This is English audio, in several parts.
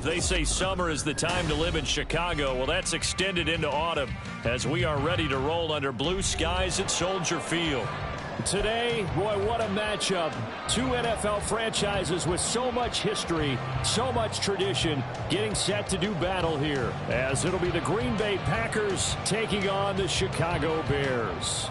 They say summer is the time to live in Chicago. Well, that's extended into autumn as we are ready to roll under blue skies at Soldier Field. Today, boy, what a matchup. Two NFL franchises with so much history, so much tradition, getting set to do battle here, as it'll be the Green Bay Packers taking on the Chicago Bears.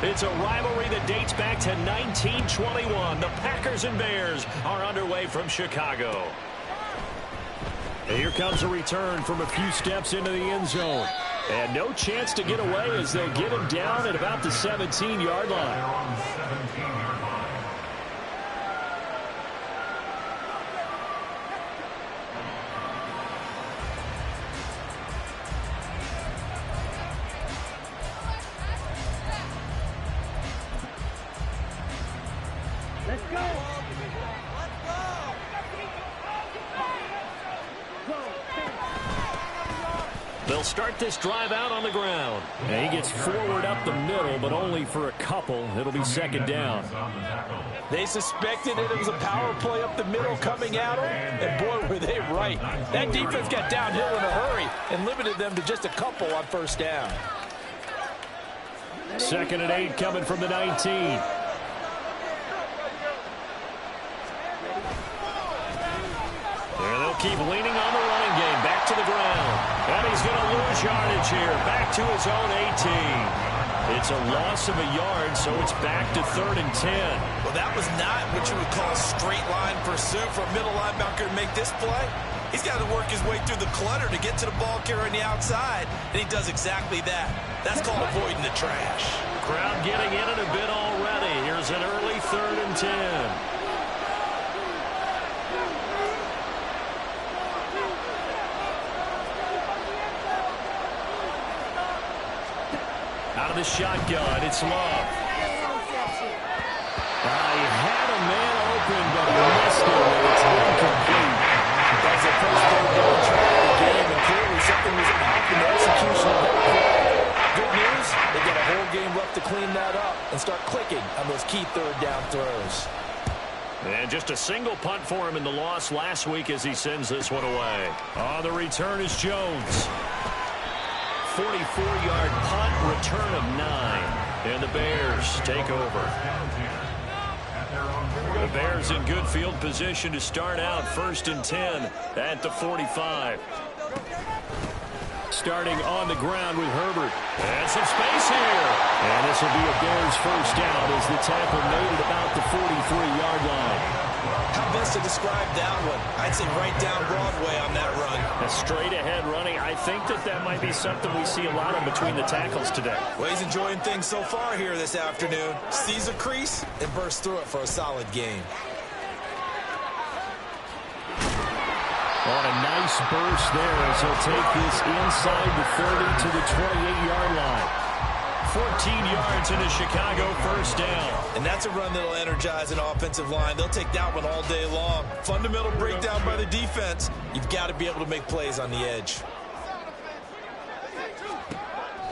It's a rivalry that dates back to 1921. The Packers and Bears are underway from Chicago. And here comes a return from a few steps into the end zone. And no chance to get away as they'll get him down at about the 17-yard line. They'll start this drive out on the ground. And he gets forward up the middle, but only for a couple. It'll be second down. They suspected it was a power play up the middle coming at them, and boy, were they right. That defense got downhill in a hurry and limited them to just a couple on first down. 2nd and 8 coming from the 19. Keep leaning on the running game. Back to the ground. And he's going to lose yardage here. Back to his own 18. It's a loss of a yard, so it's back to 3rd and 10. Well, that was not what you would call a straight line pursuit for a middle linebacker to make this play. He's got to work his way through the clutter to get to the ball carrier on the outside, and he does exactly that. That's called avoiding the trash. Crowd getting in it a bit already. Here's an early 3rd and 10. Out of the shotgun, it's Love. He had a man open, but missed it. It's incomplete. That's a first down try of the game, and clearly something was off in the execution of that play. Good news, they got a whole game left to clean that up and start clicking on those key 3rd down throws. And just a single punt for him in the loss last week as he sends this one away. On the return is Jones. 44-yard punt, return of 9. And the Bears take over. The Bears in good field position to start out 1st and 10 at the 45. Starting on the ground with Herbert. And some space here. And this will be a Bears first down as the tackle made it about the 43-yard line. How best to describe that one? I'd say right down Broadway on that run. A straight ahead running. I think that might be something we see a lot of between the tackles today. Well, he's enjoying things so far here this afternoon. Sees a crease and bursts through it for a solid game. On a nice burst there as he'll take this inside the 30 to the 28-yard line. 14 yards in a Chicago first down. And that's a run that'll energize an offensive line. They'll take that one all day long. Fundamental breakdown by the defense. You've got to be able to make plays on the edge.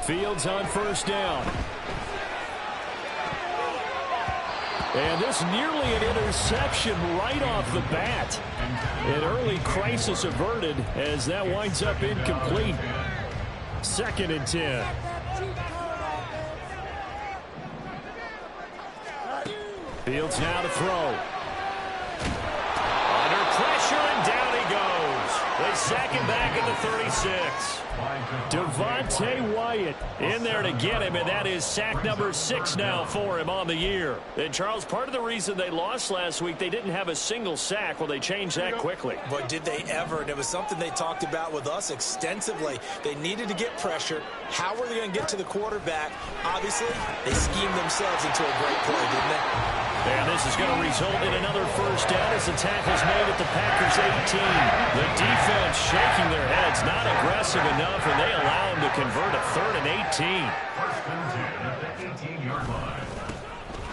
Fields on first down. And this nearly an interception right off the bat. An early crisis averted as that winds up incomplete. 2nd and 10. Fields now to throw. Under pressure, and down he goes. They sack him back at the 36. Devontae Wyatt in there to get him, and that is sack number 6 now for him on the year. And, Charles, part of the reason they lost last week, they didn't have a single sack. Well, they changed that quickly. But did they ever? And it was something they talked about with us extensively. They needed to get pressure. How were they going to get to the quarterback? Obviously, they schemed themselves into a great play, didn't they? And this is going to result in another first down as the tackle's made at the Packers' 18. The defense shaking their heads, not aggressive enough, and they allow them to convert a 3rd and 18.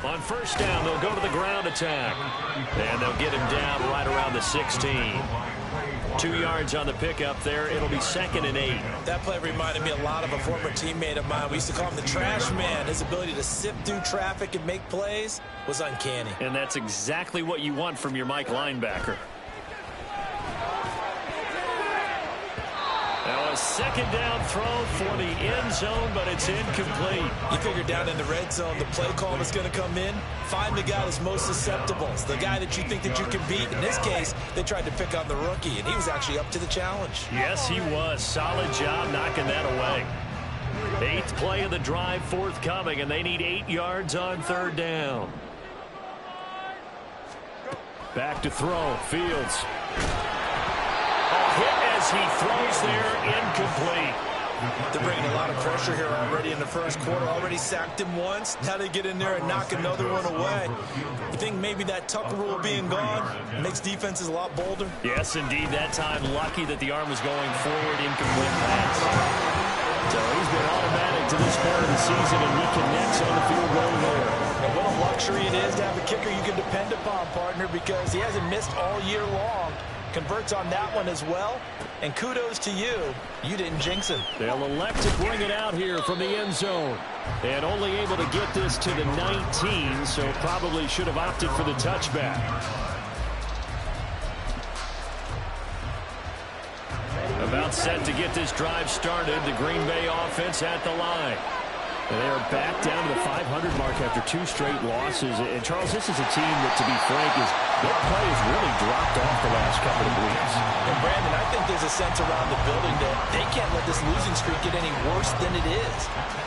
On first down, they'll go to the ground attack. And they'll get him down right around the 16. 2 yards on the pickup there. It'll be 2nd and 8. That play reminded me a lot of a former teammate of mine. We used to call him the trash man. His ability to sift through traffic and make plays was uncanny. And that's exactly what you want from your Mike linebacker. Now a 2nd down throw for the end zone, but it's incomplete. You figure down in the red zone, the play call is going to come in. Find the guy that's most susceptible. It's the guy that you think that you can beat. In this case, they tried to pick on the rookie, and he was actually up to the challenge. Yes, he was. Solid job knocking that away. 8th play of the drive forthcoming, and they need 8 yards on 3rd down. Back to throw. Fields. Hit as he throws there, incomplete. They're bringing a lot of pressure here already in the first quarter. Already sacked him once. Now they get in there and knock another one away. You think maybe that Tucker rule being gone makes defenses a lot bolder? Yes, indeed. That time, lucky that the arm was going forward, incomplete pass. So he's been automatic to this part of the season, and he connects on the field goal there. And what a luxury it is to have a kicker you can depend upon, partner, because he hasn't missed all year long. Converts on that one as well. And kudos to you. You didn't jinx him. They'll elect to bring it out here from the end zone. And only able to get this to the 19, so probably should have opted for the touchback. About set to get this drive started. The Green Bay offense at the line. And they are back down to the 500 mark after 2 straight losses. And, Charles, this is a team that, to be frank, their play has really dropped off the last couple of weeks. And, Brandon, I think there's a sense around the building that they can't let this losing streak get any worse than it is.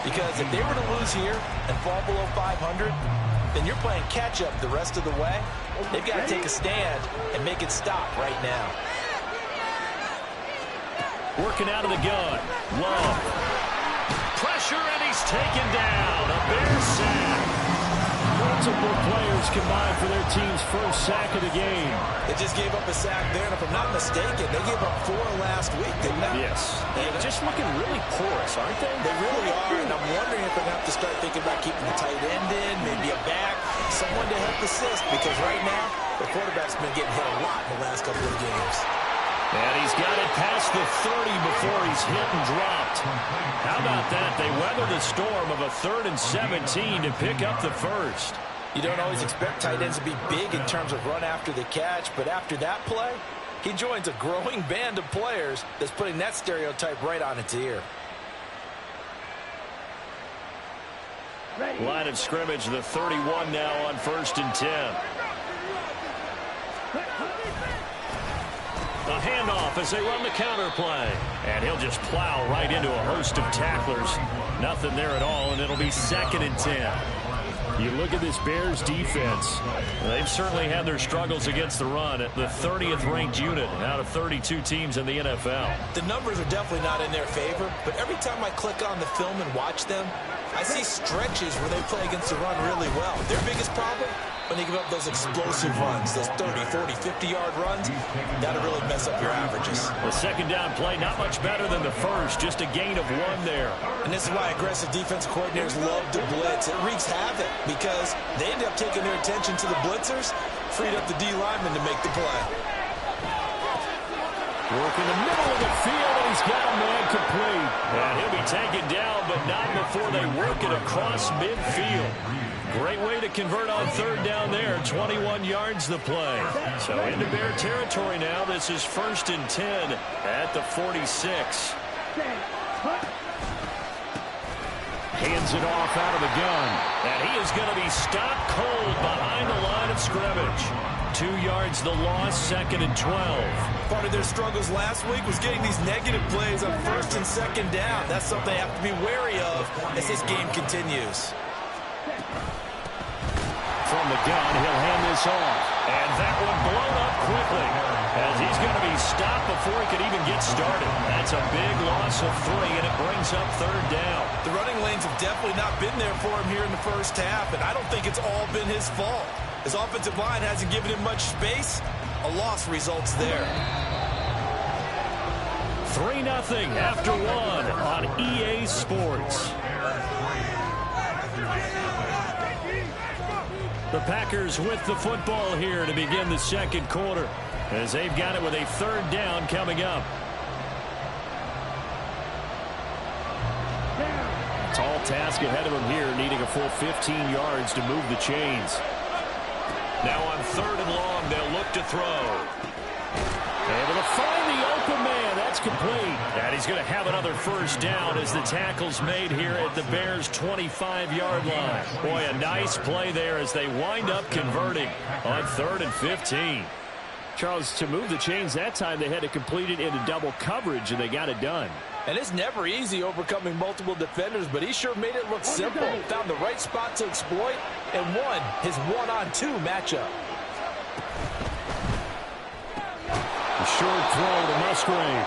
Because if they were to lose here and fall below 500, then you're playing catch-up the rest of the way. They've got to take a stand and make it stop right now. Working out of the gun. Love. Pressure, and he's taken down. A Bears sack. Multiple players combined for their team's first sack of the game. They just gave up a sack there, and if I'm not mistaken, they gave up 4 last week, didn't they? Yes. They're just looking really porous, aren't they? They really are, and I'm wondering if they're going to have to start thinking about keeping the tight end in, maybe a back, someone to help assist, because right now, the quarterback's been getting hit a lot in the last couple of games. And he's got it past the 30 before he's hit and dropped. How about that? They weather the storm of a 3rd and 17 to pick up the first. You don't always expect tight ends to be big in terms of run after the catch, but after that play, he joins a growing band of players that's putting that stereotype right on its ear. Line of scrimmage, the 31 now on 1st and 10. A handoff as they run the counter play. And he'll just plow right into a host of tacklers. Nothing there at all, and it'll be 2nd and 10. You look at this Bears defense. They've certainly had their struggles against the run. At the 30th ranked unit out of 32 teams in the NFL. The numbers are definitely not in their favor, but every time I click on the film and watch them, I see stretches where they play against the run really well. Their biggest problem? When they give up those explosive runs, those 30, 40, 50-yard runs, that'll really mess up your averages. The 2nd down play, not much better than the first, just a gain of 1 there. And this is why aggressive defensive coordinators love to blitz. It wreaks havoc because they end up taking their attention to the blitzers, freed up the D lineman to make the play. Work in the middle of the field, and he's got a man complete. And he'll be taken down, but not before they work it across midfield. Great way to convert on 3rd down there. 21 yards the play. So into Bear territory now. This is 1st and 10 at the 46. Hands it off out of the gun. And he is going to be stopped cold behind the line of scrimmage. 2 yards the loss, 2nd and 12. Part of their struggles last week was getting these negative plays on 1st and 2nd down. That's something they have to be wary of as this game continues. From the gun, he'll hand this off. And that one blown up quickly as he's going to be stopped before he could even get started. That's a big loss of 3, and it brings up 3rd down. The running lanes have definitely not been there for him here in the first half, and I don't think it's all been his fault. His offensive line hasn't given him much space. A loss results there. 3-0 after 1 on EA Sports. The Packers with the football here to begin the second quarter, as they've got it with a third down coming up. Tall task ahead of him here, needing a full 15 yards to move the chains. Now on third and long, they'll look to throw. Able to find the open man. That's complete. And he's going to have another first down as the tackle's made here at the Bears' 25-yard line. Boy, a nice play there as they wind up converting on 3rd and 15. Charles, to move the chains that time, they had to complete it into double coverage, and they got it done. And it's never easy overcoming multiple defenders, but he sure made it look simple. Found the right spot to exploit and won his one-on-two matchup. A short throw to Musgrave.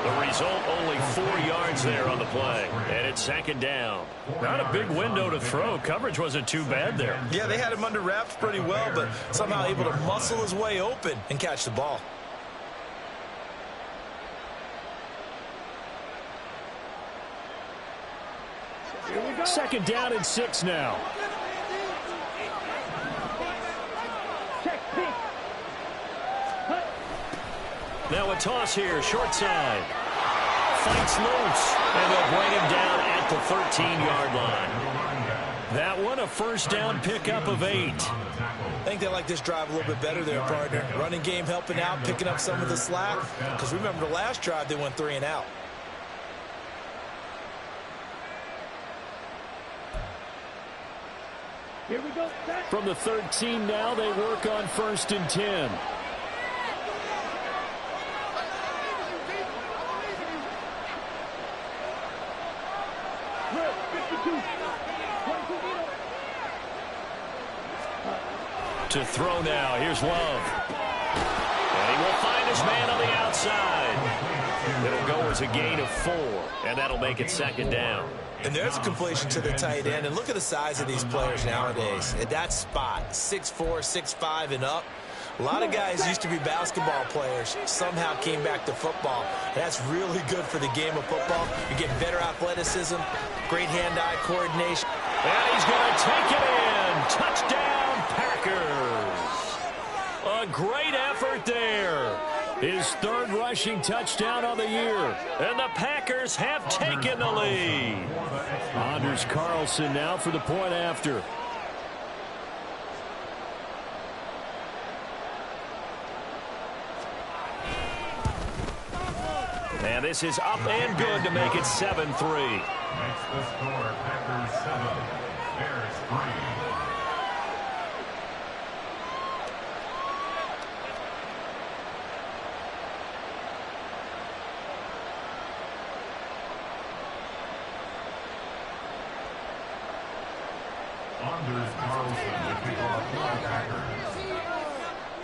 The result, only 4 yards there on the play. And it's second down. Not a big window to throw. Coverage wasn't too bad there. Yeah, they had him under wraps pretty well, but somehow able to muscle his way open and catch the ball. Second down and 6 now. Now a toss here, short side. Fights loose, and they'll bring him down at the 13-yard line. That one, a first down pickup of 8. I think they like this drive a little bit better there, partner. Running game helping out, picking up some of the slack. Because remember the last drive, they went 3 and out. Here we go. From the 13 now, they work on 1st and 10. To throw now, here's Love. And he will find his man on the outside. It'll go as a gain of 4, and that'll make it second down. And there's a completion to the tight end. And look at the size of these players nowadays. At that spot, 6'4", 6'5", and up. A lot of guys used to be basketball players, somehow came back to football. And that's really good for the game of football. You get better athleticism, great hand-eye coordination. And he's going to take it in. Touchdown, Packers. A great effort there. His 3rd rushing touchdown of the year. And the Packers have taken the lead. Anders Carlson now for the point after. And this is up and good to make it 7-3. Makes the score Packers 7, Bears 3.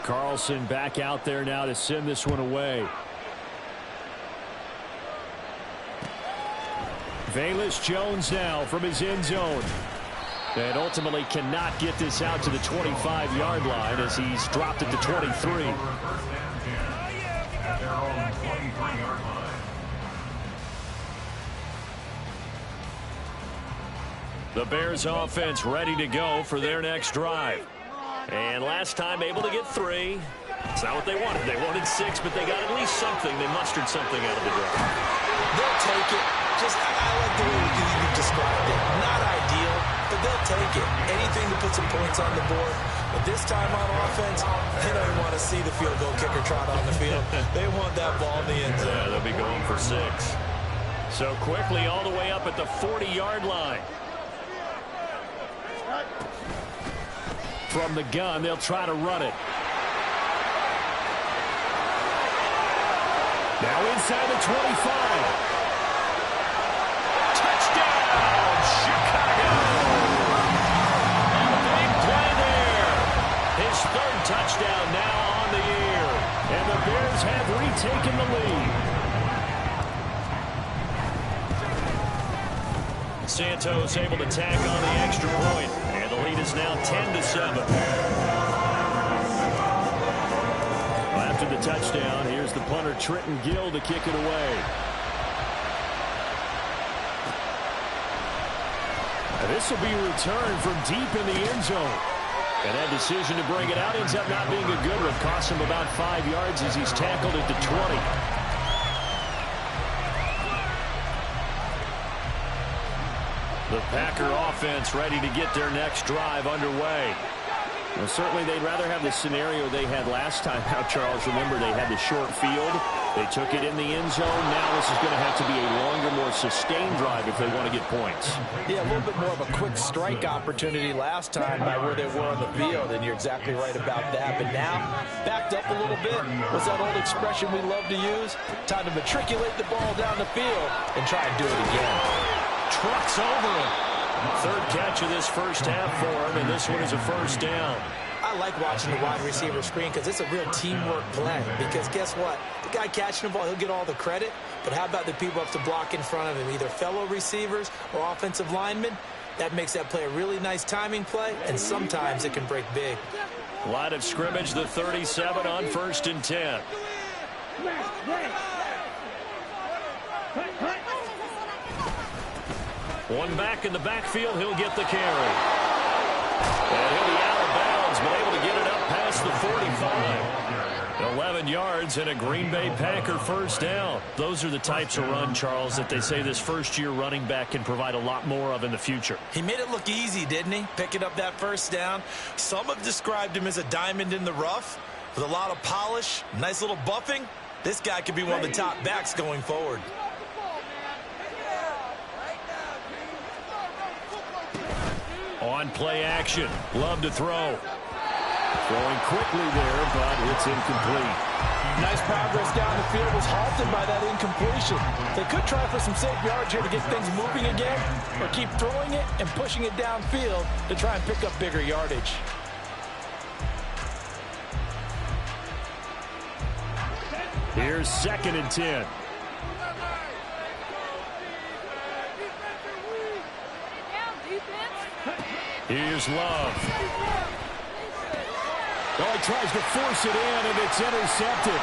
Carlson back out there now to send this one away. Velus Jones now from his end zone. And ultimately cannot get this out to the 25-yard line as he's dropped at the 23. The Bears offense ready to go for their next drive. And last time able to get 3. It's not what they wanted. They wanted 6, but they got at least something. They mustered something out of the drive. They'll take it. Just, I like the way you described it. Not ideal, but they'll take it. Anything to put some points on the board. But this time on offense, they don't even want to see the field goal kicker trot on the field. They want that ball in the end zone. Yeah, they'll be going for 6. So quickly all the way up at the 40-yard line. From the gun, they'll try to run it. Now inside the 25. Touchdown, Chicago! A big play there. His 3rd touchdown now on the year. And the Bears have retaken the lead. Santos able to tack on the extra point. And the lead is now 10-7. After the touchdown, here's the punter Trenton Gill to kick it away. This will be returned from deep in the end zone. And that decision to bring it out ends up not being a good one. Costs him about 5 yards as he's tackled at the 20. The Packer offense ready to get their next drive underway. Well, certainly they'd rather have the scenario they had last time out, Charles. Remember, they had the short field. They took it in the end zone. Now this is going to have to be a longer, more sustained drive if they want to get points. Yeah, a little bit more of a quick strike opportunity last time by where they were on the field, and you're exactly right about that. But now, backed up a little bit. What's that old expression we love to use? Time to matriculate the ball down the field and try and do it again. Trucks over him. Third catch of this first half for him, and this one is a first down. I like watching the wide receiver screen because it's a real teamwork play. Because guess what? The guy catching the ball, he'll get all the credit. But how about the people who have to block in front of him, either fellow receivers or offensive linemen? That makes that play a really nice timing play, and sometimes it can break big. Line of scrimmage, the 37 on 1st and 10. One back in the backfield, he'll get the carry. And he'll be out of bounds, but able to get it up past the 45. 11 yards and a Green Bay Packer first down. Those are the types of run, Charles, that they say this first-year running back can provide a lot more of in the future. He made it look easy, didn't he? Picking up that first down. Some have described him as a diamond in the rough with a lot of polish, nice little buffing. This guy could be one of the top backs going forward. On play action. Love to throw. Throwing quickly there, but it's incomplete. Nice progress down the field, was halted by that incompletion. They could try for some safe yards here to get things moving again, or keep throwing it and pushing it downfield to try and pick up bigger yardage. Here's 2nd and 10. Here's Love. Oh, he tries to force it in, and it's intercepted.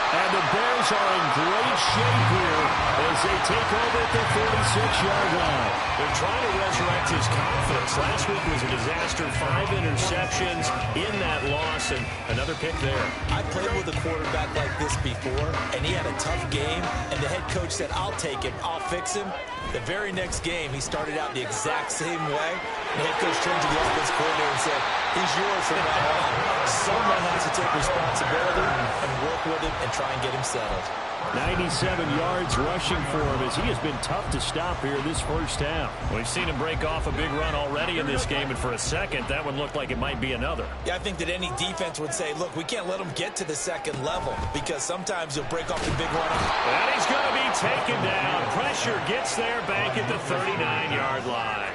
And the Bears are in great shape here as they take over at the 46-yard line. They're trying to resurrect his confidence. Last week was a disaster. 5 interceptions in that loss, and another pick there. I played with a quarterback like this before, and he had a tough game, and the head coach said, I'll take him, I'll fix him. The very next game, he started out the exact same way. The head coach turned to the offense coordinator and said, he's yours from now on. Someone has to take responsibility and work with him and try and get him settled. 97 yards rushing for him as he has been tough to stop here this first half. We've seen him break off a big run already in this game, and for a second, that one looked like it might be another. Yeah, I think that any defense would say, look, we can't let him get to the second level because sometimes he'll break off the big run. And he's going to be taken down. Pressure gets there back at the 39-yard line.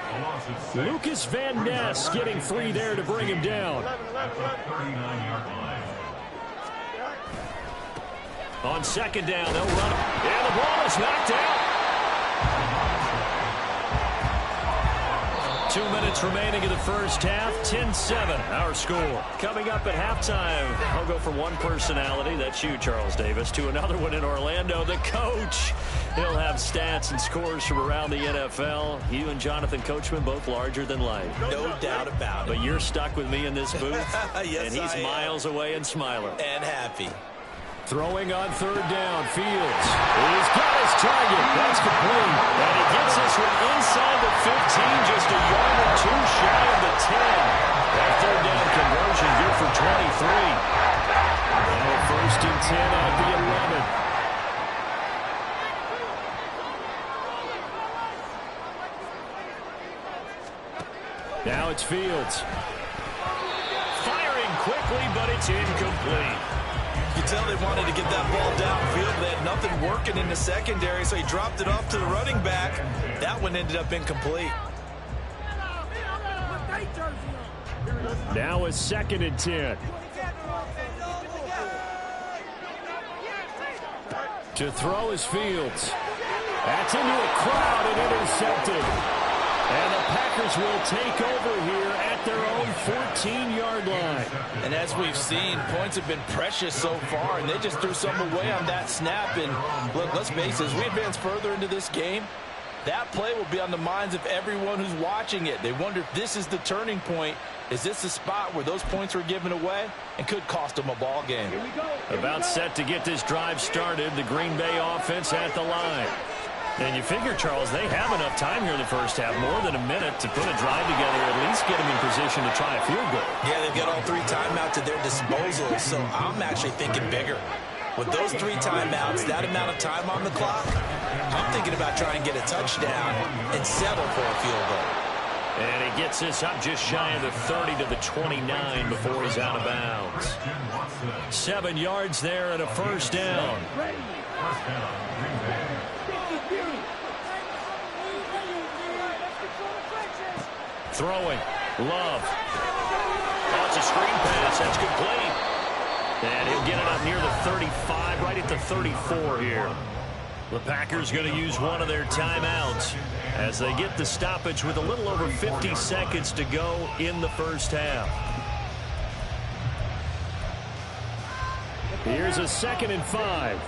Lucas Van Ness getting free there to bring him down. On 2nd down, they'll run it. And the ball is knocked out. 2 minutes remaining in the first half. 10-7, our score. Coming up at halftime, I'll go from one personality, that's you, Charles Davis, to another one in Orlando, the coach. He'll have stats and scores from around the NFL. You and Jonathan Coachman, both larger than life. No doubt about it. But you're stuck with me in this booth. Yes, and he's miles away and smiling. And happy. Throwing on 3rd down, Fields. He's got his target. That's complete. And he gets this one inside the 15, just a yard or two shy of the 10. That 3rd down conversion good for 23. Now 1st and 10 at the 11. Now it's Fields. Firing quickly, but it's incomplete. You can tell they wanted to get that ball downfield. They had nothing working in the secondary, so he dropped it off to the running back. That one ended up incomplete. Now it's 2nd and 10. To throw is Fields. That's into a crowd and intercepted. And the Packers will take over here at their own 14-yard line. And as we've seen, points have been precious so far, and they just threw some away on that snap. And look, let's face it, as we advance further into this game, That play will be on the minds of everyone who's watching it. They wonder if this is the turning point. Is this the spot where those points were given away and could cost them a ball game? About set to get this drive started, the Green Bay offense at the line. And you figure, Charles, they have enough time here in the first half, more than a minute, to put a drive together, at least get them in position to try a field goal. Yeah, they've got all 3 timeouts at their disposal, so I'm actually thinking bigger. With those 3 timeouts, that amount of time on the clock, I'm thinking about trying to get a touchdown and settle for a field goal. And he gets this up just shy of the 30 to the 29 before he's out of bounds. 7 yards there and a first down. Throwing. Love. Oh, it's a screen pass. That's complete. And he'll get it up near the 35, right at the 34 here. The Packers going to use one of their timeouts as they get the stoppage with a little over 50 seconds to go in the first half. Here's a 2nd and 5.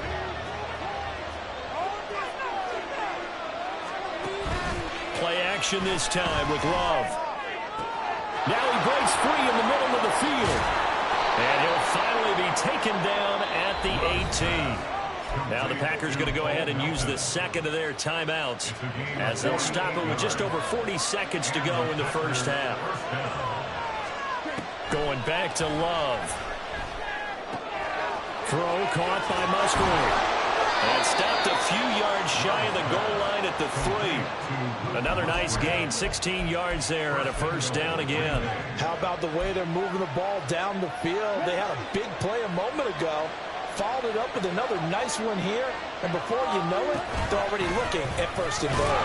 Play action this time with Love. Now he breaks free in the middle of the field. And he'll finally be taken down at the 18. Now the Packers going to go ahead and use the second of their timeouts as they'll stop it with just over 40 seconds to go in the first half. Going back to Love. Throw caught by Musgrave. And stopped a few yards shy of the goal line at the 3. Another nice gain, 16 yards there and a first down again. How about the way they're moving the ball down the field? They had a big play a moment ago. Followed it up with another nice one here. And before you know it, they're already looking at 1st and goal.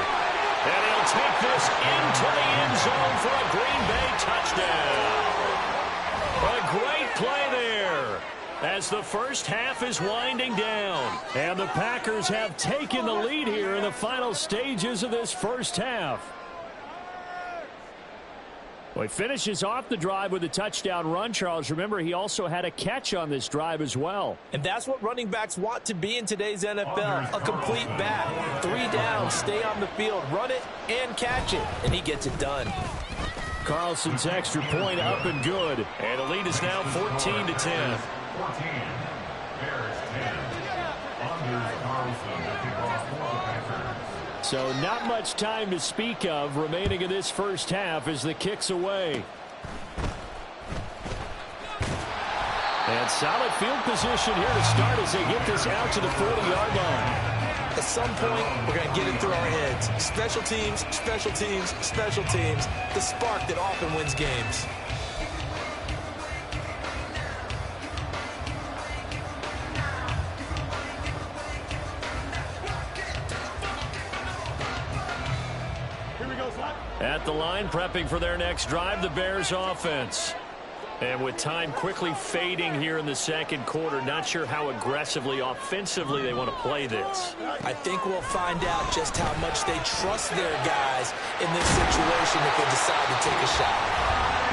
And he'll take this into the end zone for a Green Bay touchdown. A great play there as the first half is winding down. And the Packers have taken the lead here in the final stages of this first half. Well, he finishes off the drive with a touchdown run, Charles. Remember, he also had a catch on this drive as well. And that's what running backs want to be in today's NFL, a complete back. 3 downs, stay on the field, run it, and catch it. And he gets it done. Carlson's extra point up and good. And the lead is now 14 to 10. 14. Bears 10. Anders Carlson to kick off for the Packers. So not much time to speak of remaining in this first half as the kick's away. And solid field position here to start as they get this out to the 40-yard line. At some point, we're going to get it through our heads. Special teams, special teams, special teams. The spark that often wins games. At the line, prepping for their next drive, the Bears offense. And with time quickly fading here in the second quarter, not sure how aggressively, offensively they want to play this. I think we'll find out just how much they trust their guys in this situation if they decide to take a shot.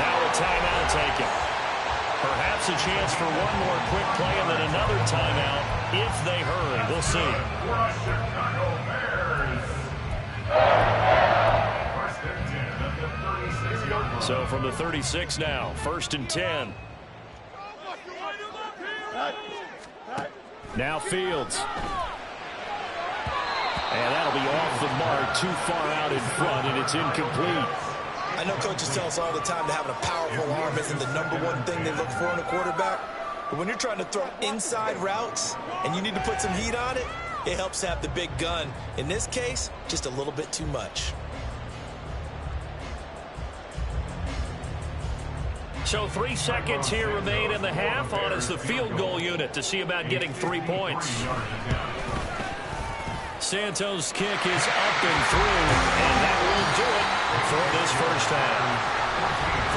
Now a timeout taken. Perhaps a chance for one more quick play and then another timeout if they hurry. We'll see. Chicago Bears. So from the 36 now, 1st and 10. Now Fields. And that'll be off the mark, too far out in front, and it's incomplete. I know coaches tell us all the time that having a powerful arm isn't the #1 thing they look for in a quarterback. But when you're trying to throw inside routes and you need to put some heat on it, it helps have the big gun. In this case, just a little bit too much. So 3 seconds here remain in the half. On is the field goal unit to see about getting 3 points. Santos' kick is up and through, and that will do it for this first half.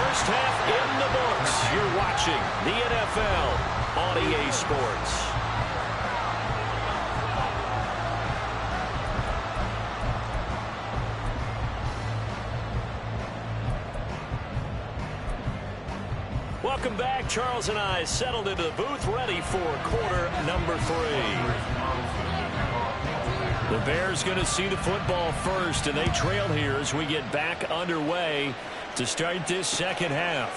First half in the books. You're watching the NFL on EA Sports. Welcome back. Charles and I settled into the booth, ready for quarter number 3. The Bears going to see the football first, and they trail here as we get back underway to start this second half.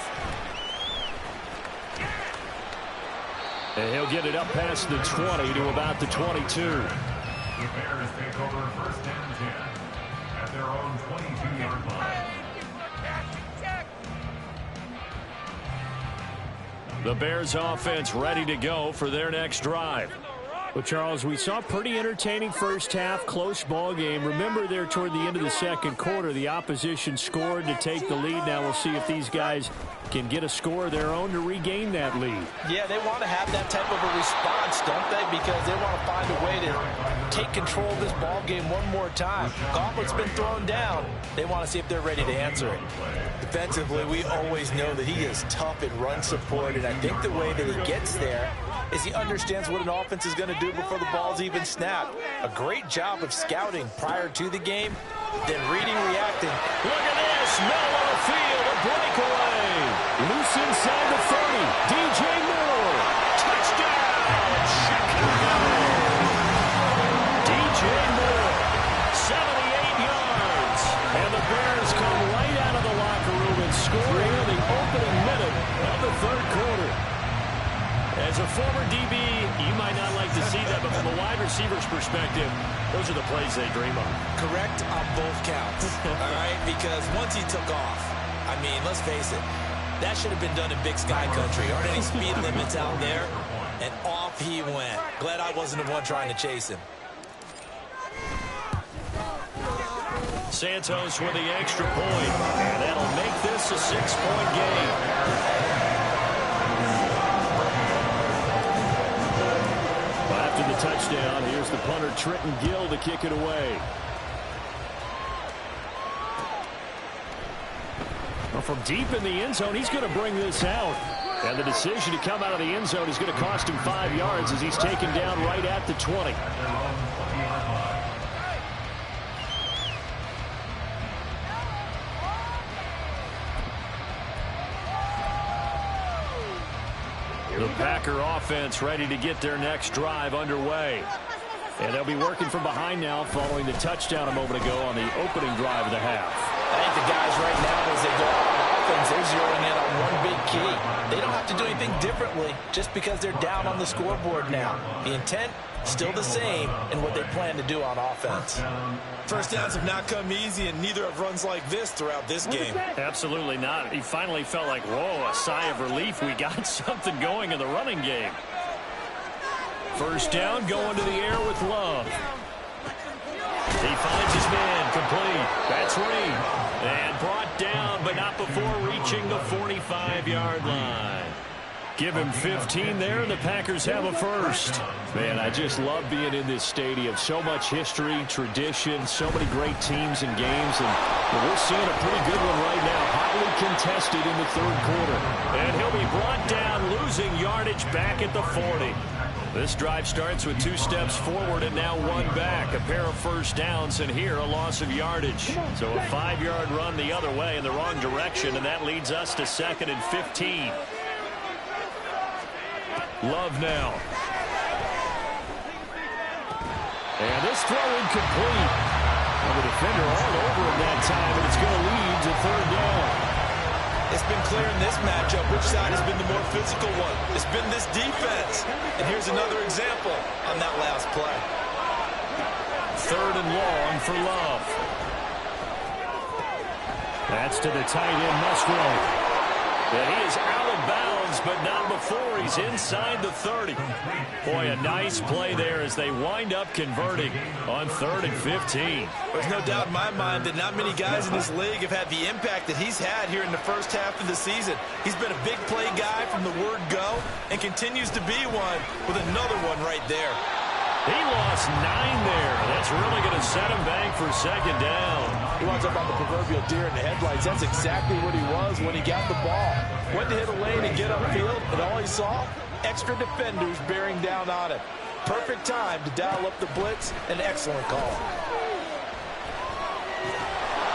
And he'll get it up past the 20 to about the 22. The Bears take over first and 10 at their own 22-yard line. The Bears offense ready to go for their next drive. Well, Charles, we saw pretty entertaining first half, close ball game. Remember there toward the end of the second quarter, the opposition scored to take the lead. Now we'll see if these guys can get a score of their own to regain that lead. Yeah, they want to have that type of a response, don't they? Because they want to find a way to take control of this ball game one more time. Gauntlet's been thrown down. They want to see if they're ready to answer it. Defensively, we always know that he is tough in run support, and I think the way that he gets there is he understands what an offense is going to do before the ball's even snapped. A great job of scouting prior to the game, then reading, reacting. Look at this, middle of the field, a breakaway. Loose inside the 30. DJ Moore. Touchdown, Chicago. DJ Moore, 78 yards. And the Bears come right out of the locker room and score here in the opening minute of the third quarter. As a former DB, you might not like to see that, but from a wide receiver's perspective, those are the plays they dream of. Correct on both counts, all right? Because once he took off, I mean, let's face it, that should have been done in Big Sky Country. Aren't any speed limits out there? And off he went. Glad I wasn't the one trying to chase him. Santos with the extra point, and that'll make this a 6-point game. After the touchdown, here's the punter, Trenton Gill, to kick it away. Well, from deep in the end zone, he's going to bring this out. And the decision to come out of the end zone is going to cost him 5 yards as he's taken down right at the 20. The Packer offense ready to get their next drive underway. And they'll be working from behind now following the touchdown a moment ago on the opening drive of the half. I think the guys right now, as they go out on offense, they're zeroing in on one big key. They don't have to do anything differently just because they're down on the scoreboard now. The intent, still the same in what they plan to do on offense. First downs have not come easy, and neither have runs like this throughout this game. Absolutely not. He finally felt like, whoa, a sigh of relief. We got something going in the running game. First down, going to the air with Love. He finds his man, complete. That's Reed. And brought down, but not before reaching the 45-yard line. Give him 15 there, and the Packers have a first. Man, I just love being in this stadium. So much history, tradition, so many great teams and games. And we're seeing a pretty good one right now, hotly contested in the third quarter. And he'll be brought down, losing yardage back at the 40. This drive starts with 2 steps forward and now 1 back. A pair of first downs, and here a loss of yardage. So a 5-yard run the other way in the wrong direction, and that leads us to 2nd and 15. Love now. And this throw incomplete. And the defender all over him that time, and it's going to lead to 3rd down. It's been clear in this matchup which side has been the more physical one. It's been this defense. And here's another example on that last play. 3rd and long for Love. That's to the tight end, Musgrove. And he is out of bounds, but not before he's inside the 30. Boy, a nice play there as they wind up converting on 3rd and 15. There's no doubt in my mind that not many guys in this league have had the impact that he's had here in the first half of the season. He's been a big play guy from the word go and continues to be one with another one right there. He lost 9 there. That's really going to set him back for 2nd down. You want to talk about the proverbial deer in the headlights. That's exactly what he was when he got the ball. Went to hit a lane and get upfield, and all he saw, extra defenders bearing down on him. Perfect time to dial up the blitz. An excellent call.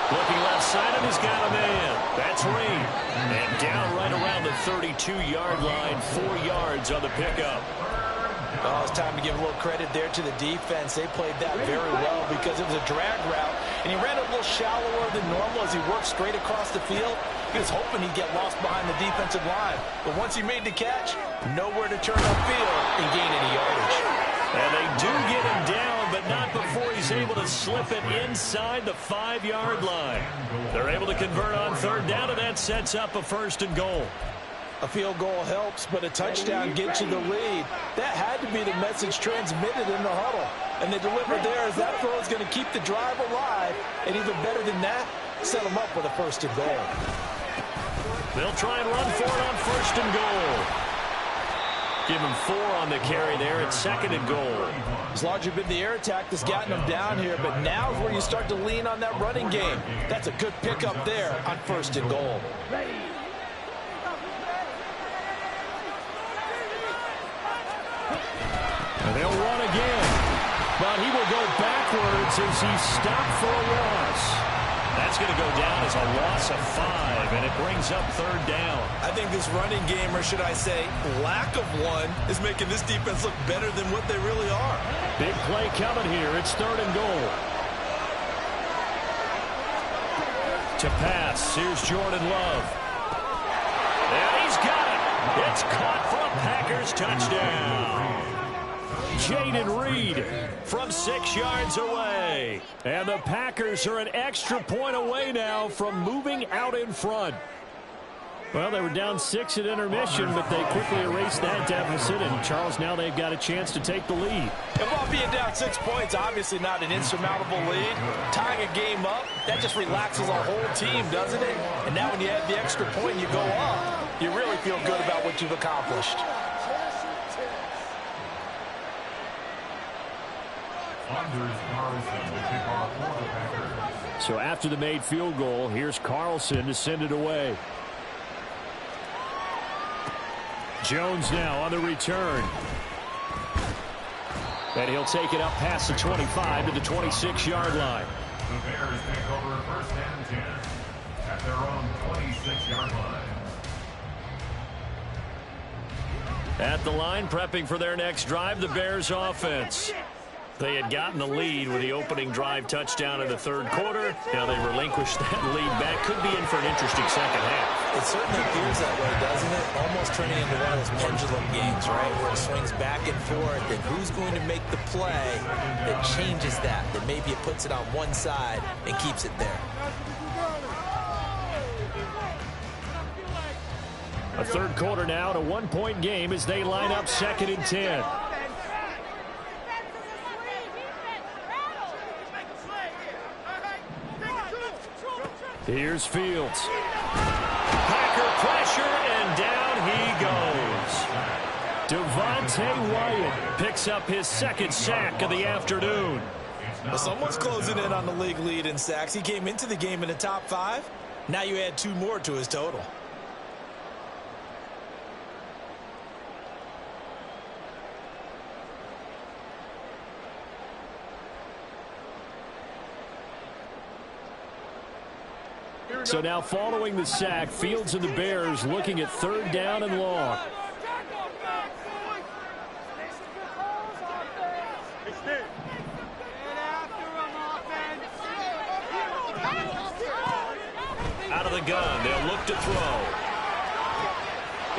Looking left side, and he's got a man. That's Reed. And down right around the 32-yard line, 4 yards on the pickup. Oh, it's time to give a little credit there to the defense. They played that very well because it was a drag route, and he ran a little shallower than normal as he worked straight across the field. He was hoping he'd get lost behind the defensive line, but once he made the catch, nowhere to turn upfield and gain any yardage. And they do get him down, but not before he's able to slip it inside the 5-yard line. They're able to convert on third down, and that sets up a 1st and goal. A field goal helps, but a touchdown gets you the lead. That had to be the message transmitted in the huddle. And they delivered there as that throw is going to keep the drive alive. And even better than that, set them up with a 1st and goal. They'll try and run for it on 1st and goal. Give him 4 on the carry there at 2nd and goal. It's largely been the air attack that's gotten them down here, but now is where you start to lean on that running game. That's a good pickup there on 1st and goal. They'll run again, but he will go backwards as he's stopped for a loss. That's going to go down as a loss of 5, and it brings up 3rd down. I think this running game, or should I say lack of one, is making this defense look better than what they really are. Big play coming here. It's 3rd and goal. To pass, here's Jordan Love. And he's got it. It's caught for a Packers touchdown. Jaden Reed from 6 yards away. And the Packers are an extra point away now from moving out in front. Well, they were down 6 at intermission, but they quickly erased that deficit. And, Charles, now they've got a chance to take the lead. And while being down 6 points, obviously not an insurmountable lead, tying a game up, that just relaxes our whole team, doesn't it? And now when you add the extra point and you go up, you really feel good about what you've accomplished. So after the made field goal, here's Carlson to send it away. Jones now on the return. And he'll take it up past the 25 to the 26-yard line. The Bears take over 1st and 10 at their own 26-yard line. At the line, prepping for their next drive, the Bears offense. They had gotten the lead with the opening drive touchdown in the 3rd quarter. Now they relinquished that lead back. Could be in for an interesting second half. It certainly feels that way, doesn't it? Almost turning into one of those pendulum games, right, where it swings back and forth, and who's going to make the play that changes that maybe it puts it on one side and keeps it there. A 3rd quarter now, and a 1-point game as they line up 2nd and 10. Here's Fields. Packer pressure, and down he goes. Devontae Wyatt picks up his 2nd sack of the afternoon. Well, someone's closing in on the league lead in sacks. He came into the game in the top 5. Now you add 2 more to his total. So now following the sack, Fields and the Bears looking at 3rd down and long. Out of the gun, they'll look to throw.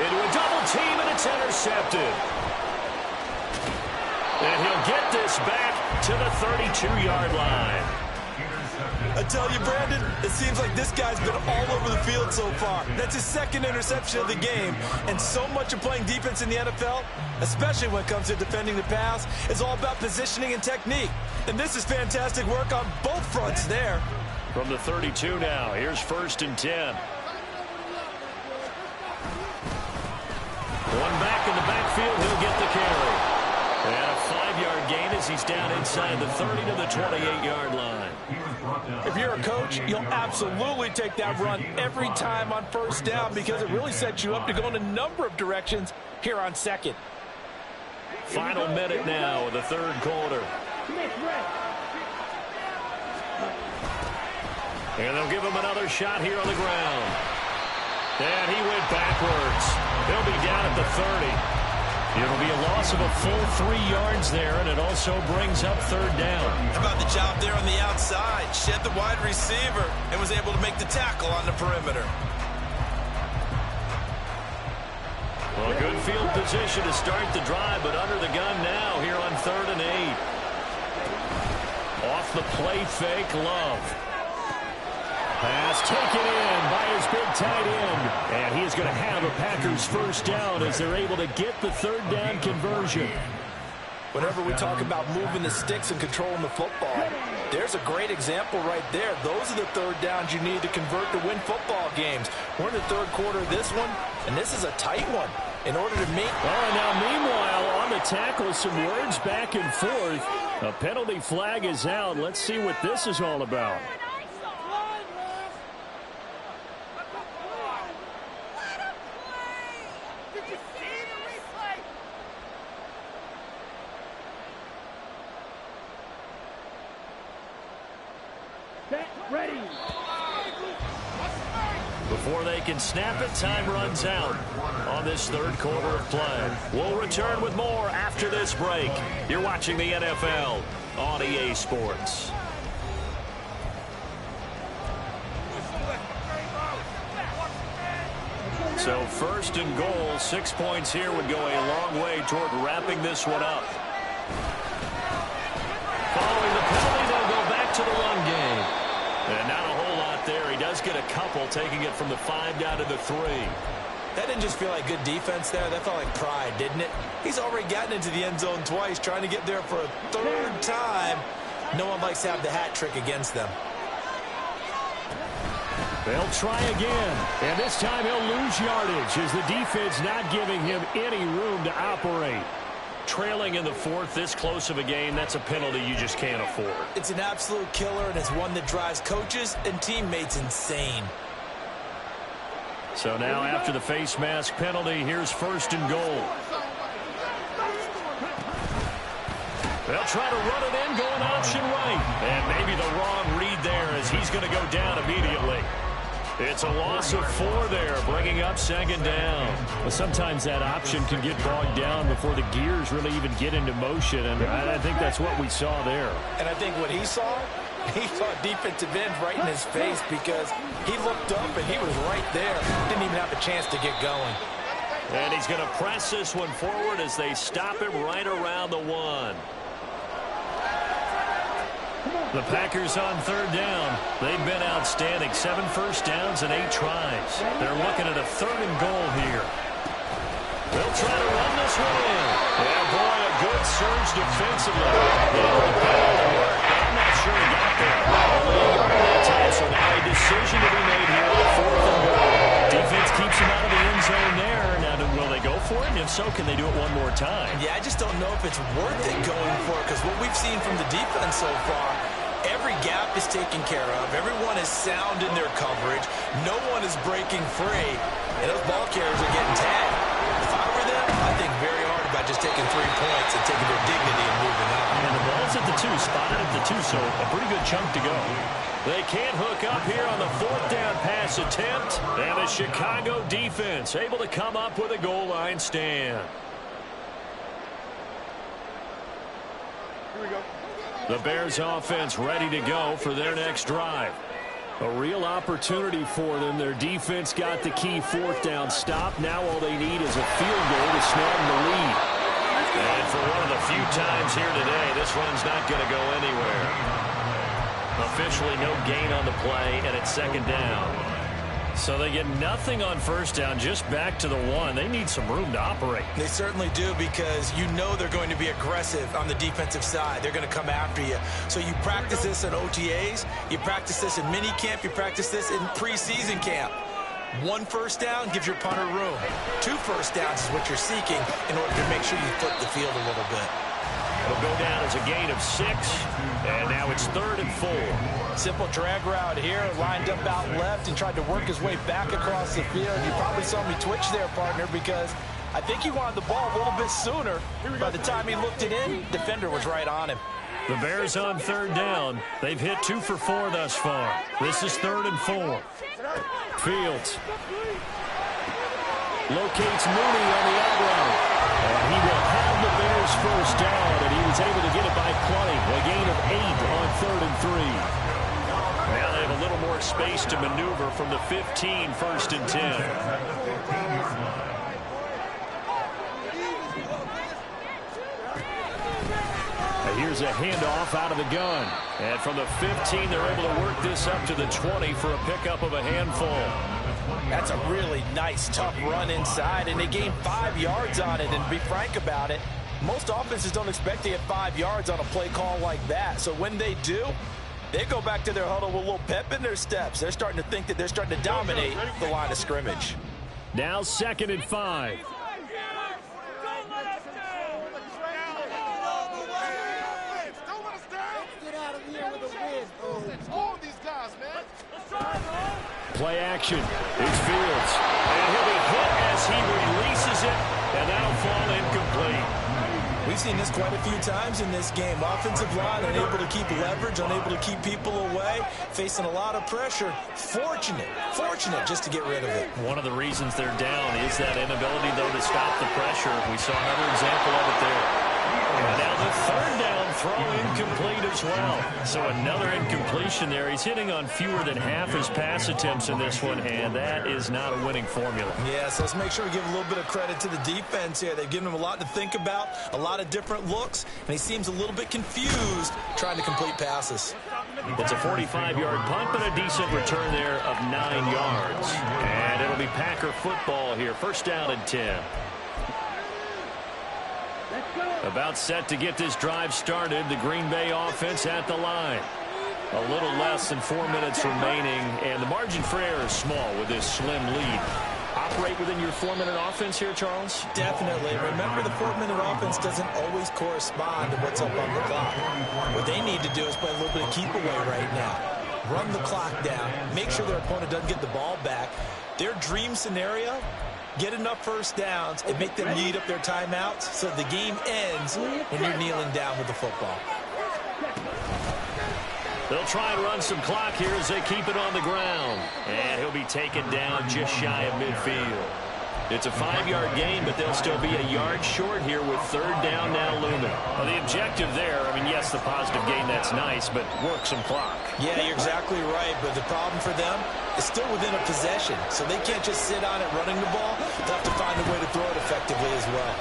Into a double team, and it's intercepted. And he'll get this back to the 32-yard line. I tell you, Brandon, it seems like this guy's been all over the field so far. That's his 2nd interception of the game. And so much of playing defense in the NFL, especially when it comes to defending the pass, is all about positioning and technique. And this is fantastic work on both fronts there. From the 32 now, here's 1st and 10. One back in the backfield, he'll get the carry. And a 5-yard gain as he's down inside the 30 to the 28-yard line. If you're a coach, you'll absolutely take that run every time on 1st down because it really sets you up to go in a number of directions here on 2nd. Final minute now of the 3rd quarter. And they'll give him another shot here on the ground. And he went backwards. He'll be down at the 30. It'll be a loss of a full 3 yards there, and it also brings up third down. How about the job there on the outside? Shed the wide receiver and was able to make the tackle on the perimeter. Well, good field position to start the drive, but under the gun now here on 3rd and 8. Off the play fake, Love. Pass taken in by his big tight end. And he is going to have a Packers first down as they're able to get the third down conversion. Whenever we talk about moving the sticks and controlling the football, there's a great example right there. Those are the third downs you need to convert to win football games. We're in the third quarter of this one, and this is a tight one. In order to make... Oh, and now meanwhile, on the tackle, some words back and forth. A penalty flag is out. Let's see what this is all about. Ready. Before they can snap it, time runs out on this third quarter of play. We'll return with more after this break. You're watching the NFL on EA Sports. So 1st and goal, 6 points here would go a long way toward wrapping this one up. Following the penalty, they'll go back to the run game. And not a whole lot there. He does get a couple, taking it from the 5 down to the 3. That didn't just feel like good defense there. That felt like pride, didn't it? He's already gotten into the end zone twice, trying to get there for a 3rd time. No one likes to have the hat trick against them. They'll try again. And this time he'll lose yardage as the defense not giving him any room to operate. Trailing in the 4th, this close of a game, that's a penalty you just can't afford. It's an absolute killer, and it's one that drives coaches and teammates insane. So now after the face mask penalty, here's 1st and goal. They'll try to run it in, going option right. And maybe the wrong read there as he's going to go down immediately. It's a loss of 4 there, bringing up 2nd down. Well, sometimes that option can get bogged down before the gears really even get into motion, and I think that's what we saw there. And I think what he saw defensive end right in his face because he looked up and he was right there. Didn't even have a chance to get going. And he's going to press this one forward as they stop him right around the 1. The Packers on 3rd down. They've been outstanding. 7 first downs and 8 tries. They're looking at a 3rd and goal here. They'll try to run this one in. Yeah, boy, a good surge defensively. I'm not sure he got there. So now a decision to be made here on 4th and goal. Defense keeps him out of the end zone there. Now, will they go for it? And if so, can they do it one more time? Yeah, I just don't know if it's worth it going for it because what we've seen from the defense so far, every gap is taken care of. Everyone is sound in their coverage. No one is breaking free. And those ball carriers are getting tagged. If I were them, I'd think very hard about just taking 3 points and taking their dignity and moving on. And the ball's at the 2, spotted at the 2, so a pretty good chunk to go. They can't hook up here on the 4th down pass attempt. And the Chicago defense able to come up with a goal line stand. Here we go. The Bears offense ready to go for their next drive. A real opportunity for them. Their defense got the key 4th down stop. Now all they need is a field goal to snag the lead. And for one of the few times here today, this run's not going to go anywhere. Officially no gain on the play, and it's 2nd down. So they get nothing on 1st down, just back to the 1. They need some room to operate. They certainly do because you know they're going to be aggressive on the defensive side. They're going to come after you. So you practice this in OTAs, you practice this in minicamp, you practice this in preseason camp. 1 first down gives your punter room. 2 first downs is what you're seeking in order to make sure you flip the field a little bit. It'll go down as a gain of 6, and now it's 3rd and 4. Simple drag route here, lined up out left and tried to work his way back across the field. You probably saw me twitch there, partner, because I think he wanted the ball a little bit sooner. By the time he looked it in, defender was right on him. The Bears on 3rd down. They've hit 2 for 4 thus far. This is 3rd and 4. Fields. Locates Mooney on the out route. And he will have the Bears first down, and he was able to get it by plenty. A gain of 8 on 3rd and 3. Now they have a little more space to maneuver from the 15, 1st and 10. Here's a handoff out of the gun. And from the 15, they're able to work this up to the 20 for a pickup of a handful. That's a really nice, tough run inside, and they gained 5 yards on it. And to be frank about it, most offenses don't expect to get 5 yards on a play call like that. So when they do, they go back to their huddle with a little pep in their steps. They're starting to think that they're starting to dominate the line of scrimmage. Now 2nd and 5. Play action. It's Fields. And he'll be hit as he releases it, and that'll fall incomplete. We've seen this quite a few times in this game. Offensive line unable to keep leverage, unable to keep people away, facing a lot of pressure. Fortunate just to get rid of it. One of the reasons they're down is that inability, though, to stop the pressure. We saw another example of it there. And now the 3rd down throw incomplete as well. So another incompletion there. He's hitting on fewer than half his pass attempts in this one, and that is not a winning formula. Yeah, so let's make sure we give a little bit of credit to the defense here. They've given him a lot to think about, a lot of different looks, and he seems a little bit confused trying to complete passes. It's a 45-yard punt, but a decent return there of 9 yards. And it'll be Packer football here. 1st down and 10. About set to get this drive started. The Green Bay offense at the line. A little less than 4 minutes remaining, and the margin for error is small with this slim lead. Operate within your 4-minute offense here, Charles? Definitely. Remember, the 4-minute offense doesn't always correspond to what's up on the clock. What they need to do is play a little bit of keep away right now. Run the clock down. Make sure their opponent doesn't get the ball back. Their dream scenario, get enough first downs and make them lead up their timeouts so the game ends when you're kneeling down with the football. They'll try and run some clock here as they keep it on the ground. And he'll be taken down just shy of midfield. It's a 5-yard gain, but they'll still be a yard short here with 3rd down now looming. Well, the objective there, I mean, yes, the positive gain, that's nice, but work some clock. Yeah, you're exactly right, but the problem for them is still within a possession, so they can't just sit on it running the ball. They'll have to find a way to throw it effectively as well.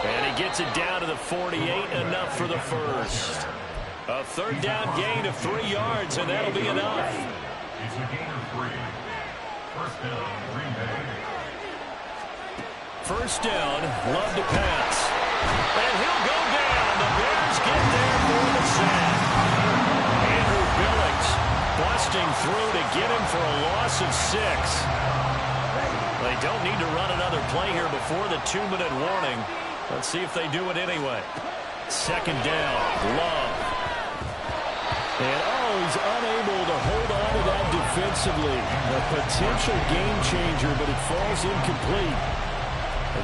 And he gets it down to the 48, enough for the first. A 3rd down gain of 3 yards, and that'll be enough. It's a gain of 3. 1st down, Green Bay. 1st down, Love to pass. And he'll go down. The Bears get there for the sack. Andrew Billings busting through to get him for a loss of 6. They don't need to run another play here before the 2-minute warning. Let's see if they do it anyway. 2nd down, Love. And he's unable to hold on to that defensively. A potential game changer, but it falls incomplete.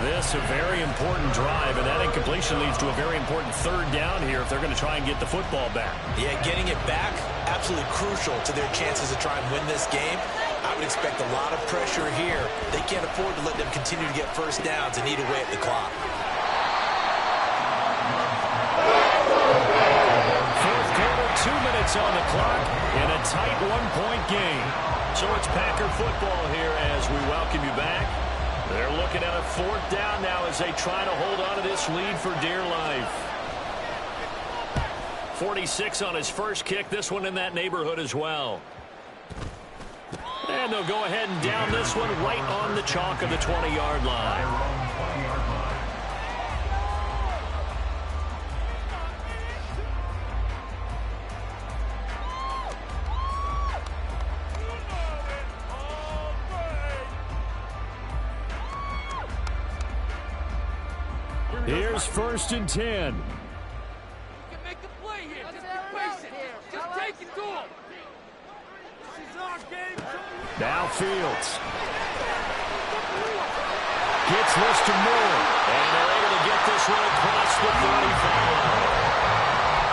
This a very important drive, and that incompletion leads to a very important 3rd down here if they're going to try and get the football back. Yeah, getting it back, absolutely crucial to their chances to try and win this game. I would expect a lot of pressure here. They can't afford to let them continue to get first downs and eat away at the clock. 4th quarter, 2 minutes on the clock, and a tight 1-point game. So it's Packer football here as we welcome you back. They're looking at a 4th down now as they try to hold on to this lead for dear life. 46 on his first kick. This one in that neighborhood as well. And they'll go ahead and down this one right on the chalk of the 20-yard line. Here's 1st and 10. You can make the play here. Just be patient. Just take it to him. This is our game. Now Fields. Gets this to Moore. And they're able to get this one across the 35.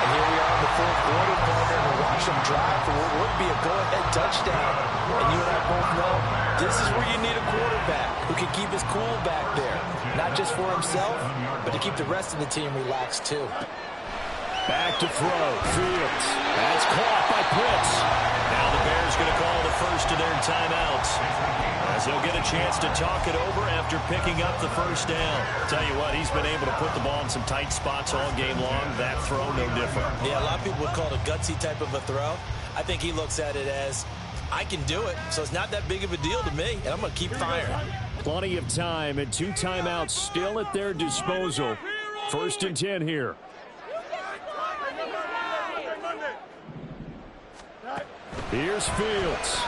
And here we are in the fourth quarter, partner, and watch them drive for what would be a go-ahead touchdown. And you and I both know this is where you need a quarterback who can keep his cool back there. Not just for himself, but to keep the rest of the team relaxed too. Back to throw. Fields. That's caught by Pitts. Now the Bears going to call the first of their timeouts, as they'll get a chance to talk it over after picking up the first down. Tell you what, he's been able to put the ball in some tight spots all game long. That throw, no different. Yeah, a lot of people would call it a gutsy type of a throw. I think he looks at it as, I can do it, so it's not that big of a deal to me, and I'm going to keep firing. Plenty of time and 2 timeouts still at their disposal. 1st and 10 here. Here's Fields.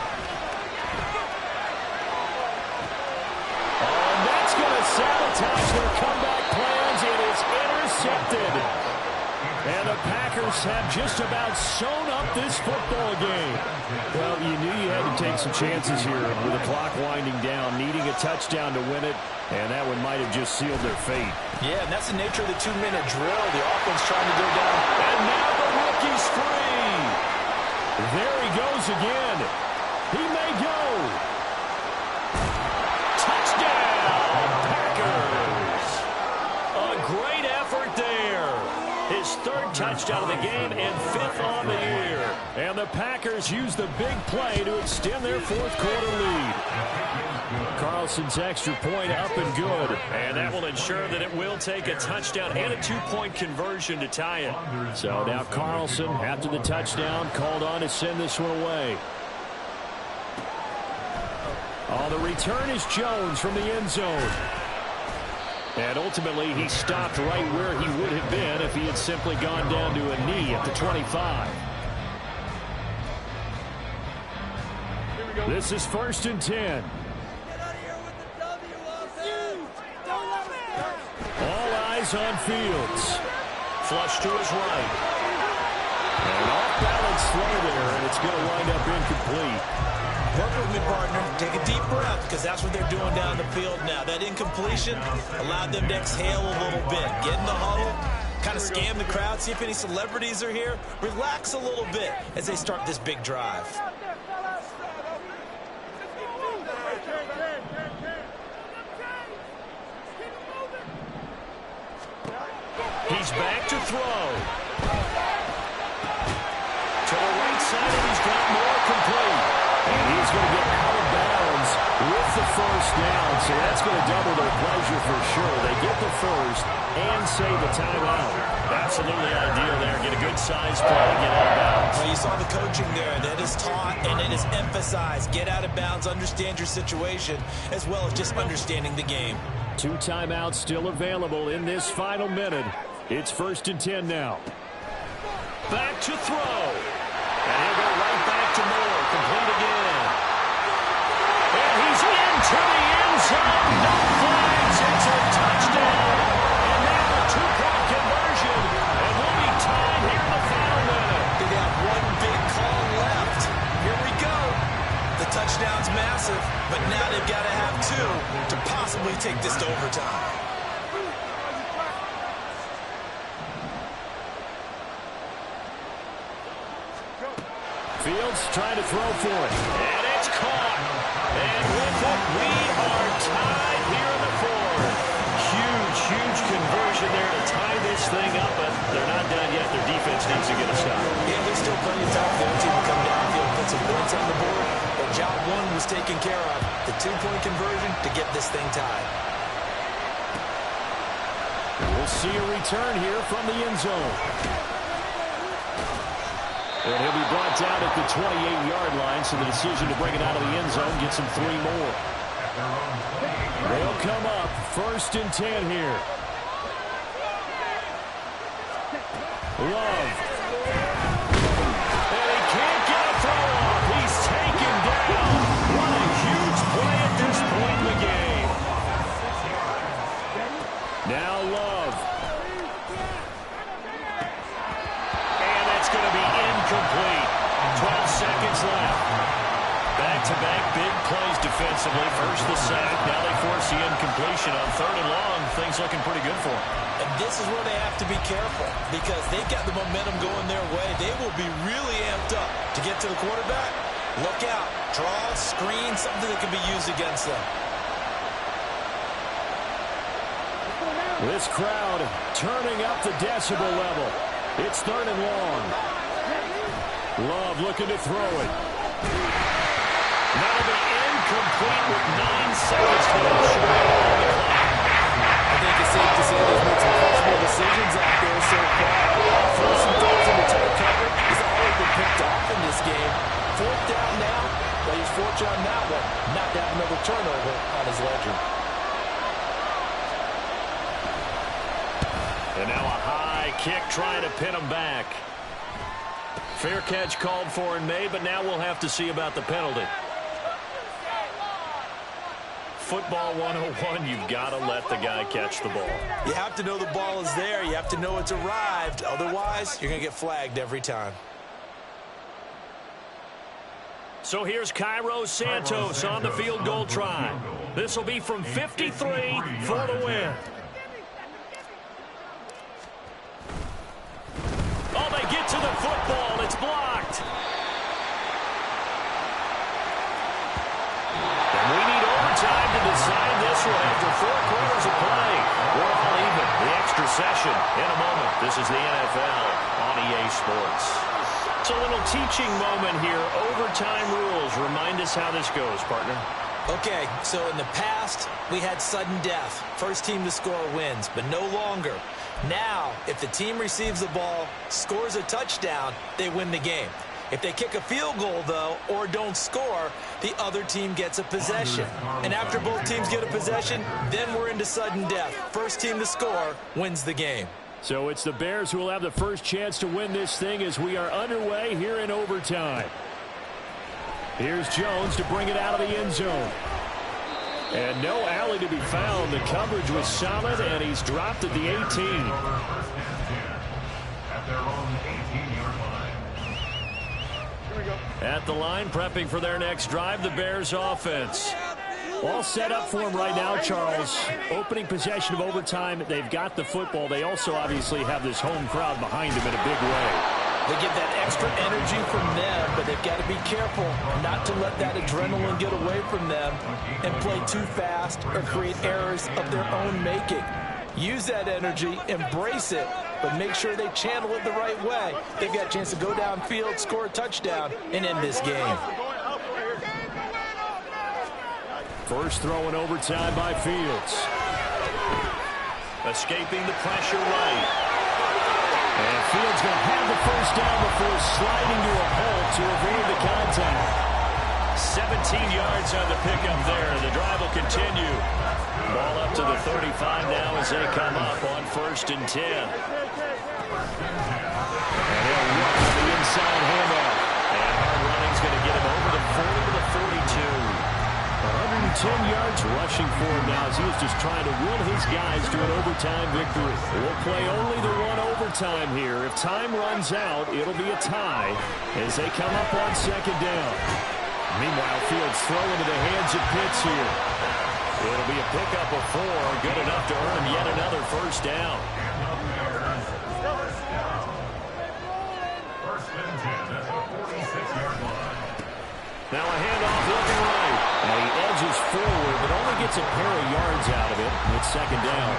Oh, and that's going to sabotage their comeback plans. It is intercepted. And the Packers have just about sewn up this football game. Well, you knew you had to take some chances here with the clock winding down, needing a touchdown to win it, and that one might have just sealed their fate. Yeah, and that's the nature of the 2-minute drill. The offense trying to go down. And now the rookie's free. There he goes again. He may go. Touchdown, Packers. A great effort there. His 3rd touchdown of the game and 5th on the year. And the Packers use the big play to extend their 4th quarter lead. Carlson's extra point up and good. And that will ensure that it will take a touchdown and a 2-point conversion to tie it. So now Carlson, after the touchdown, called on to send this one away. On the return is Jones from the end zone. And ultimately, he stopped right where he would have been if he had simply gone down to a knee at the 25. This is 1st and 10. All eyes on Fields. Flush to his right. And off-balance throw there, and it's going to wind up incomplete. Work with me, partner. Take a deep breath, because that's what they're doing down the field now. That incompletion allowed them to exhale a little bit. Get in the huddle, kind of scan the crowd, see if any celebrities are here. Relax a little bit as they start this big drive. He's back to throw. To the right side, and he's got more complete. And he's going to get out of bounds with the first down, so that's going to double their pleasure for sure. They get the first and save a timeout. Absolutely ideal there. Get a good size play, get out of bounds. Well, you saw the coaching there. That is taught and it is emphasized. Get out of bounds, understand your situation, as well as just understanding the game. 2 timeouts still available in this final minute. It's 1st and 10 now. Back to throw. And he'll go right back to Moore. Complete again. And he's into the end zone. No flags. It's a touchdown. And now a 2-point conversion. And we'll be tied here in the final minute. They got one big call left. Here we go. The touchdown's massive, but now they've got to have 2 to possibly take this to overtime. Fields trying to throw for it. And it's caught. And with it, we are tied here in the 4th. Huge conversion there to tie this thing up, but they're not done yet. Their defense needs to get a stop. Yeah, there's still plenty of time for their team to come downfield, put some points on the board. But job 1 was taken care of. The 2-point conversion to get this thing tied. We'll see a return here from the end zone. And he'll be brought down at the 28-yard line, so the decision to bring it out of the end zone gets him 3 more. They'll come up 1st and 10 here. Love. And he can't get a throw off. He's taken down. What a huge play at this point in the game. Now Love. And that's going to be incomplete. 12 seconds left. Back-to-back big plays defensively. defensively. First the sack. Now they force the incompletion on 3rd and long. Things looking pretty good for them. And this is where they have to be careful because they've got the momentum going their way. They will be really amped up to get to the quarterback. Look out. Draw, screen, something that can be used against them. This crowd turning up the decibel level. It's 3rd and long. Love looking to throw it. That'll be incomplete with 9 seconds to go short on the clock. I think it's safe to say they've made some questionable decisions out there so far. First and thirds in the tight cover has already been picked off in this game. 4th down now, but he's fortunate on that one. Not to have another turnover on his ledger. And now a high kick trying to pin him back. Fair catch called for and made, but now we'll have to see about the penalty. Football 101, you've got to let the guy catch the ball. You have to know the ball is there. You have to know it's arrived. Otherwise, you're going to get flagged every time. So here's Cairo Santos on the field goal try. This will be from 53 for the win. Oh, they get to the football. It's blocked. And we need overtime to decide this one after 4 quarters of play. We're all even. The extra session in a moment. This is the NFL on EA Sports. It's a little teaching moment here. Overtime rules. Remind us how this goes, partner. Okay, so in the past, we had sudden death. First team to score wins, but no longer. Now, if the team receives the ball, scores a touchdown, they win the game. If they kick a field goal, though, or don't score, the other team gets a possession. And after both teams get a possession, then we're into sudden death. First team to score wins the game. So it's the Bears who will have the first chance to win this thing as we are underway here in overtime. Here's Jones to bring it out of the end zone. And no alley to be found. The coverage was solid, and he's dropped at the 18. At their own 18-yard line. At the line, prepping for their next drive, the Bears offense. All set up for him right now, Charles. Opening possession of overtime. They've got the football. They also obviously have this home crowd behind them in a big way. They get that extra energy from them, but they've got to be careful not to let that adrenaline get away from them and play too fast or create errors of their own making. Use that energy, embrace it, but make sure they channel it the right way. They've got a chance to go downfield, score a touchdown, and end this game. First throw in overtime by Fields. Escaping the pressure right. And Fields going to have the first down before sliding to a hole to avoid the contact. 17 yards on the pickup there. The drive will continue. Ball up to the 35 now as they come up on 1st and 10. And they'll run to the inside handoff. And hard running's going to get him over the 40 to the 42. 110 yards rushing for him now as he is just trying to will his guys to an overtime victory. We'll play only the one overtime here. If time runs out, it'll be a tie as they come up on 2nd down. Meanwhile, Fields throw into the hands of Pitts here. It'll be a pickup of 4, good enough to earn him yet another first down. First and 10 at the 46-yard line. Now a handoff looking right. And he edges forward, but only gets a pair of yards out of it. It's 2nd down.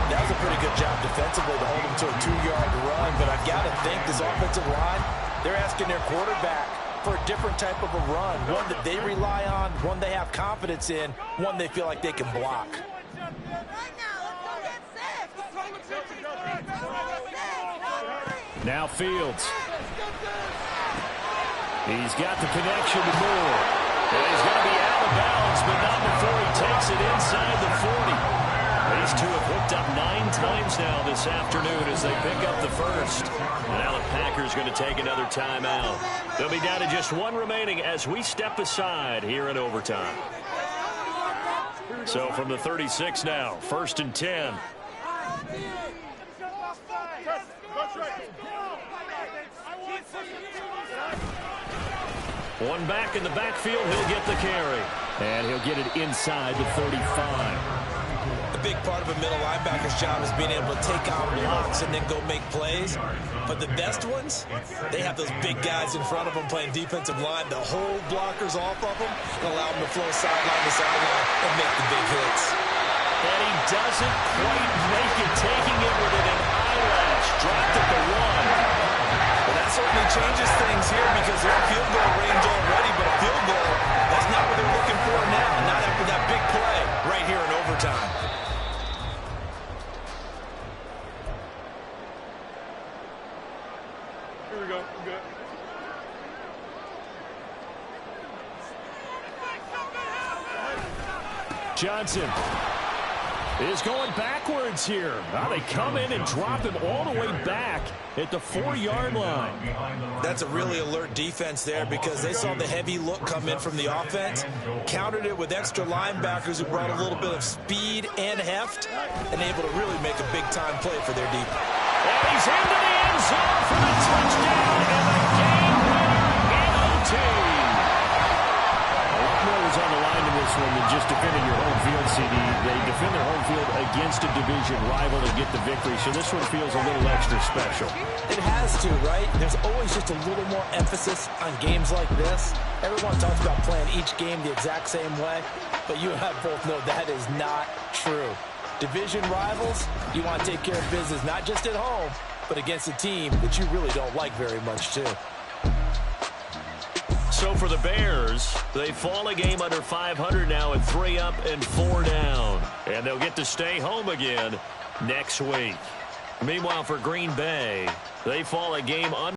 That was a pretty good job defensively to hold him to a 2-yard run, but I've got to think this offensive line, they're asking their quarterback for a different type of a run, one that they rely on, one they have confidence in, one they feel like they can block. Now Fields. He's got the connection to Moore. And he's going to be out of bounds, but not before he takes it inside the 40. These two have hooked up 9 times now this afternoon as they pick up the first. And now the Packers going to take another timeout. They'll be down to just 1 remaining as we step aside here in overtime. So from the 36 now, 1st and 10. One back in the backfield, he'll get the carry. And he'll get it inside the 35. A big part of a middle linebacker's job is being able to take on blocks and then go make plays. But the best ones, they have those big guys in front of them playing defensive line to hold blockers off of them and allow them to flow sideline to sideline and make the big hits. And he doesn't quite make it, taking it within an eyelash. Dropped at the 1. Well, that certainly changes things here because they're in field goal range already, but a field goal, that's not what they're looking for now, not after that big play right here in overtime. Here we go. We're good. Johnson is going backwards here. Now they come in and drop him all the way back at the 4-yard line. That's a really alert defense there because they saw the heavy look come in from the offense, countered it with extra linebackers who brought a little bit of speed and heft, and able to really make a big-time play for their defense. And he's into the end zone for the touchdown and the game winner in OT. A lot more was on the line in this one than just defending your home field, CD. They defend their home field against a division rival and get the victory, so this one feels a little extra special. It has to, right? There's always just a little more emphasis on games like this. Everyone talks about playing each game the exact same way, but you and I both know that is not true. Division rivals, you want to take care of business not just at home, but against a team that you really don't like very much, too. So for the Bears, they fall a game under 500 now at 3 up and 4 down. And they'll get to stay home again next week. Meanwhile, for Green Bay, they fall a game under